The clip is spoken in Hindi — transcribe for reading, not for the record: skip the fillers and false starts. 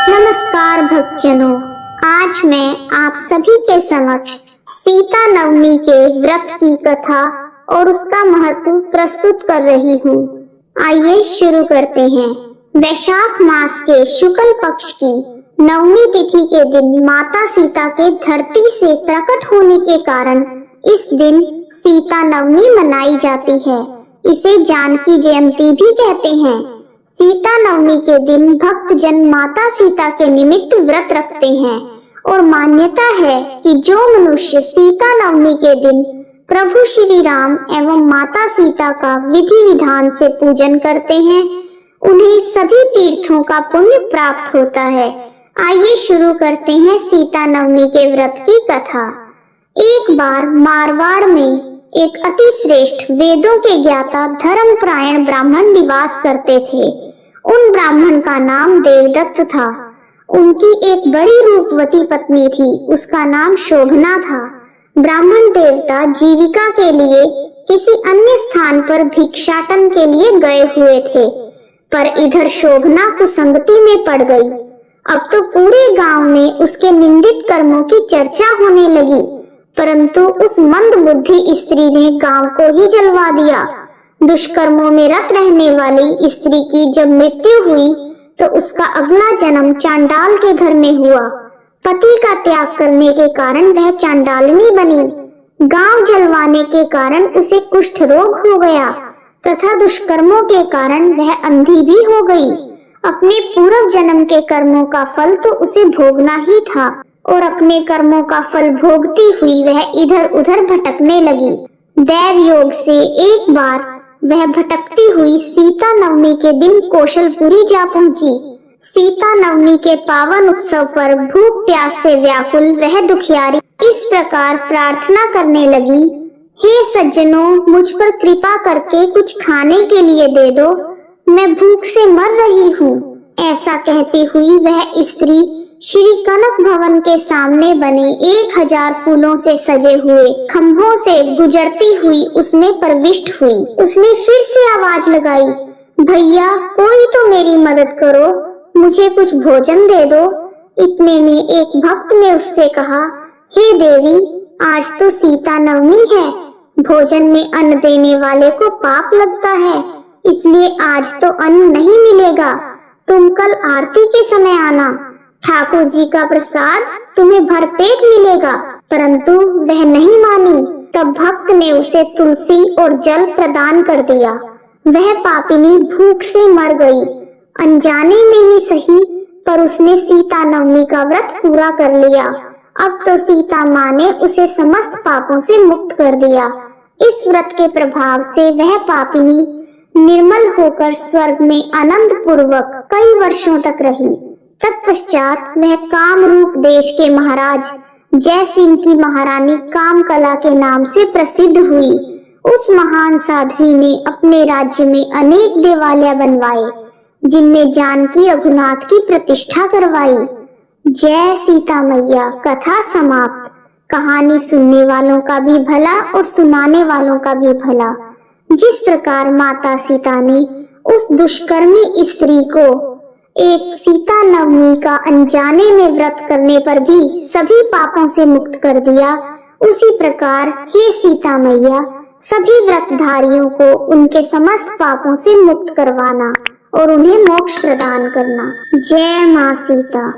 नमस्कार भक्तजनों, आज मैं आप सभी के समक्ष सीता नवमी के व्रत की कथा और उसका महत्व प्रस्तुत कर रही हूँ। आइए शुरू करते हैं। वैशाख मास के शुक्ल पक्ष की नवमी तिथि के दिन माता सीता के धरती से प्रकट होने के कारण इस दिन सीता नवमी मनाई जाती है। इसे जानकी जयंती भी कहते हैं। सीता नवमी के दिन भक्त जन माता सीता के निमित्त व्रत रखते हैं और मान्यता है कि जो मनुष्य सीता नवमी के दिन प्रभु श्री राम एवं माता सीता का विधि विधान से पूजन करते हैं, उन्हें सभी तीर्थों का पुण्य प्राप्त होता है। आइए शुरू करते हैं सीता नवमी के व्रत की कथा। एक बार मारवाड़ में एक अति श्रेष्ठ वेदों के ज्ञाता धर्मपरायण ब्राह्मण निवास करते थे। उन ब्राह्मण का नाम देवदत्त था। उनकी एक बड़ी रूपवती पत्नी थी, उसका नाम शोभना था। ब्राह्मण देवता जीविका के लिए किसी अन्य स्थान पर भिक्षाटन के लिए गए हुए थे, पर इधर शोभना कुसंगति में पड़ गई। अब तो पूरे गांव में उसके निंदित कर्मों की चर्चा होने लगी, परंतु उस मंद बुद्धि स्त्री ने गांव को ही जलवा दिया। दुष्कर्मों में रत रहने वाली स्त्री की जब मृत्यु हुई तो उसका अगला जन्म चांडाल के घर में हुआ। पति का त्याग करने के कारण वह चांडालनी बनी। गांव जलवाने के कारण उसे कुष्ठ रोग हो गया तथा दुष्कर्मों के कारण वह अंधी भी हो गई। अपने पूर्व जन्म के कर्मों का फल तो उसे भोगना ही था और अपने कर्मों का फल भोगती हुई वह इधर उधर भटकने लगी। दैव योग से एक बार वह भटकती हुई सीता नवमी के दिन कौशलपुरी जा पहुंची। सीता नवमी के पावन उत्सव पर भूख प्यास से व्याकुल वह दुखियारी इस प्रकार प्रार्थना करने लगी, हे सज्जनों, मुझ पर कृपा करके कुछ खाने के लिए दे दो, मैं भूख से मर रही हूँ। ऐसा कहती हुई वह स्त्री श्री कनक भवन के सामने बने 1000 फूलों से सजे हुए खंभों से गुजरती हुई उसमें प्रविष्ट हुई। उसने फिर से आवाज लगाई, भैया कोई तो मेरी मदद करो, मुझे कुछ भोजन दे दो। इतने में एक भक्त ने उससे कहा, हे देवी, आज तो सीता नवमी है, भोजन में अन्न देने वाले को पाप लगता है, इसलिए आज तो अन्न नहीं मिलेगा, तुम कल आरती के समय आना, ठाकुर जी का प्रसाद तुम्हें भरपेट मिलेगा। परंतु वह नहीं मानी। तब भक्त ने उसे तुलसी और जल प्रदान कर दिया। वह पापिनी भूख से मर गई, अनजाने में ही सही, पर उसने सीता नवमी का व्रत पूरा कर लिया। अब तो सीता माँ ने उसे समस्त पापों से मुक्त कर दिया। इस व्रत के प्रभाव से वह पापिनी निर्मल होकर स्वर्ग में आनंद पूर्वक कई वर्षों तक रही। तत्पश्चात वह कामरूप देश के महाराज जय सिंह की महारानी कामकला के नाम से प्रसिद्ध हुई। उस महान साध्वी ने अपने राज्य में अनेक देवालय बनवाए, जिनमें जानकी रघुनाथ की प्रतिष्ठा करवाई। जय सीता मैया। कथा समाप्त। कहानी सुनने वालों का भी भला और सुनाने वालों का भी भला। जिस प्रकार माता सीता ने उस दुष्कर्मी स्त्री को एक सीता नवमी का अनजाने में व्रत करने पर भी सभी पापों से मुक्त कर दिया, उसी प्रकार हे सीता मैया, सभी व्रतधारियों को उनके समस्त पापों से मुक्त करवाना और उन्हें मोक्ष प्रदान करना। जय माँ सीता।